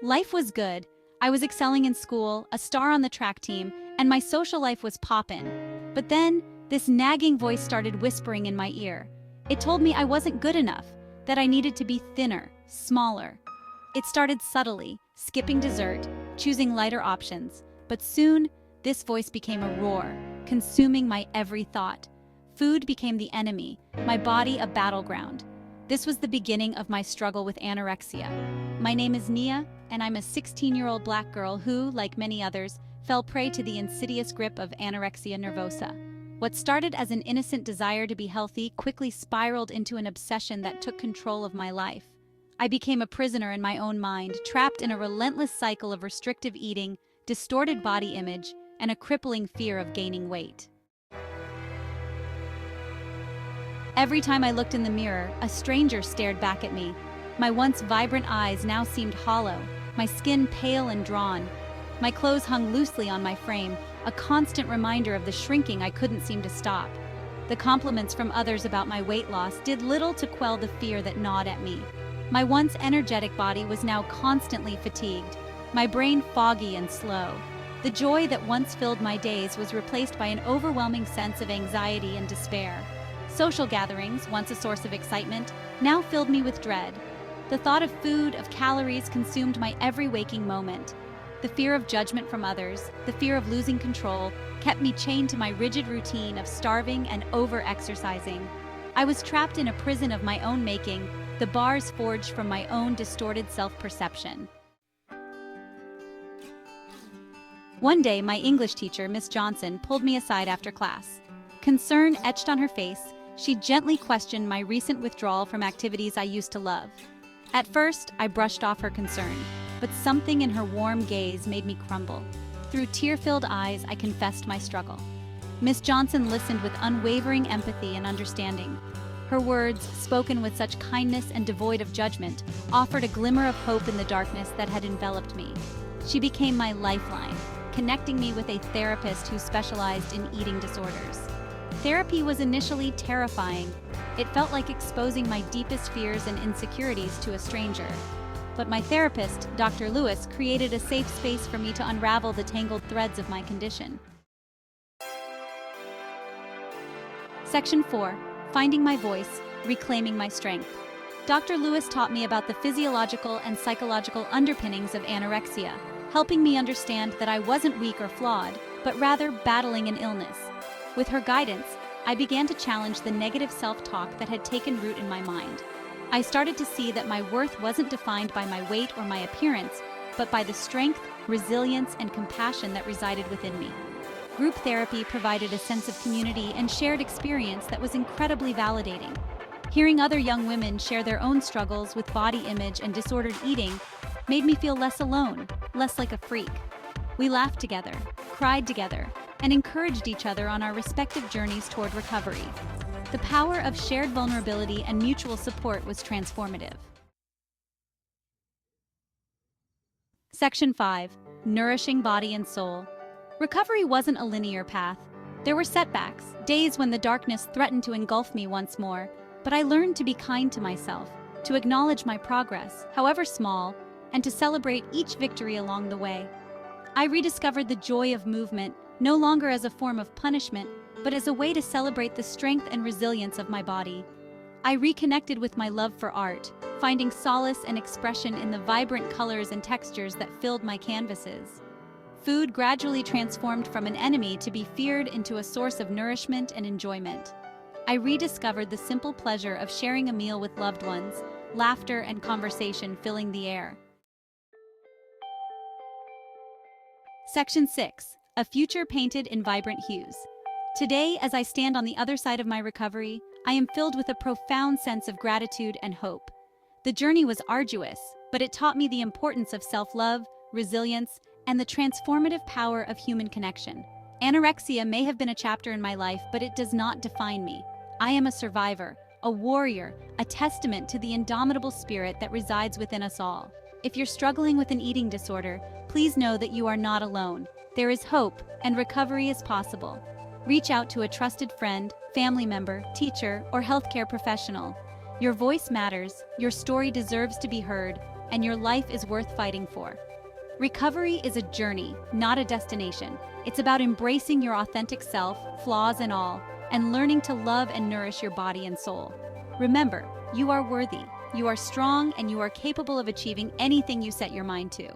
Life was good. I was excelling in school, a star on the track team, and my social life was poppin'. But then, this nagging voice started whispering in my ear. It told me I wasn't good enough, that I needed to be thinner, smaller. It started subtly, skipping dessert, choosing lighter options. But soon, this voice became a roar, consuming my every thought. Food became the enemy, my body a battleground. This was the beginning of my struggle with anorexia. My name is Nia, and I'm a 16-year-old black girl who, like many others, fell prey to the insidious grip of anorexia nervosa. What started as an innocent desire to be healthy quickly spiraled into an obsession that took control of my life. I became a prisoner in my own mind, trapped in a relentless cycle of restrictive eating, distorted body image, and a crippling fear of gaining weight. Every time I looked in the mirror, a stranger stared back at me. My once vibrant eyes now seemed hollow, my skin pale and drawn. My clothes hung loosely on my frame, a constant reminder of the shrinking I couldn't seem to stop. The compliments from others about my weight loss did little to quell the fear that gnawed at me. My once energetic body was now constantly fatigued, my brain foggy and slow. The joy that once filled my days was replaced by an overwhelming sense of anxiety and despair. Social gatherings, once a source of excitement, now filled me with dread. The thought of food, of calories, consumed my every waking moment. The fear of judgment from others, the fear of losing control, kept me chained to my rigid routine of starving and over-exercising. I was trapped in a prison of my own making, the bars forged from my own distorted self-perception. One day, my English teacher, Miss Johnson, pulled me aside after class. Concern etched on her face, she gently questioned my recent withdrawal from activities I used to love. At first, I brushed off her concern, but something in her warm gaze made me crumble. Through tear-filled eyes, I confessed my struggle. Miss Johnson listened with unwavering empathy and understanding. Her words, spoken with such kindness and devoid of judgment, offered a glimmer of hope in the darkness that had enveloped me. She became my lifeline, connecting me with a therapist who specialized in eating disorders. Therapy was initially terrifying. It felt like exposing my deepest fears and insecurities to a stranger. But my therapist, Dr. Lewis, created a safe space for me to unravel the tangled threads of my condition. Section 4. Finding my voice, reclaiming my strength. Dr. Lewis taught me about the physiological and psychological underpinnings of anorexia, helping me understand that I wasn't weak or flawed, but rather battling an illness. With her guidance, I began to challenge the negative self-talk that had taken root in my mind. I started to see that my worth wasn't defined by my weight or my appearance, but by the strength, resilience, and compassion that resided within me. Group therapy provided a sense of community and shared experience that was incredibly validating. Hearing other young women share their own struggles with body image and disordered eating made me feel less alone, less like a freak. We laughed together, cried together, and encouraged each other on our respective journeys toward recovery. The power of shared vulnerability and mutual support was transformative. Section 5. Nourishing body and soul. Recovery wasn't a linear path. There were setbacks, days when the darkness threatened to engulf me once more, but I learned to be kind to myself, to acknowledge my progress, however small, and to celebrate each victory along the way. I rediscovered the joy of movement, no longer as a form of punishment, but as a way to celebrate the strength and resilience of my body. I reconnected with my love for art, finding solace and expression in the vibrant colors and textures that filled my canvases. Food gradually transformed from an enemy to be feared into a source of nourishment and enjoyment. I rediscovered the simple pleasure of sharing a meal with loved ones, laughter and conversation filling the air. Section 6. A future painted in vibrant hues. Today, as I stand on the other side of my recovery, I am filled with a profound sense of gratitude and hope. The journey was arduous, but it taught me the importance of self-love, resilience, and the transformative power of human connection. Anorexia may have been a chapter in my life, but it does not define me. I am a survivor, a warrior, a testament to the indomitable spirit that resides within us all. If you're struggling with an eating disorder, please know that you are not alone. There is hope, and recovery is possible. Reach out to a trusted friend, family member, teacher, or healthcare professional. Your voice matters, your story deserves to be heard, and your life is worth fighting for. Recovery is a journey, not a destination. It's about embracing your authentic self, flaws and all, and learning to love and nourish your body and soul. Remember, you are worthy, you are strong, and you are capable of achieving anything you set your mind to.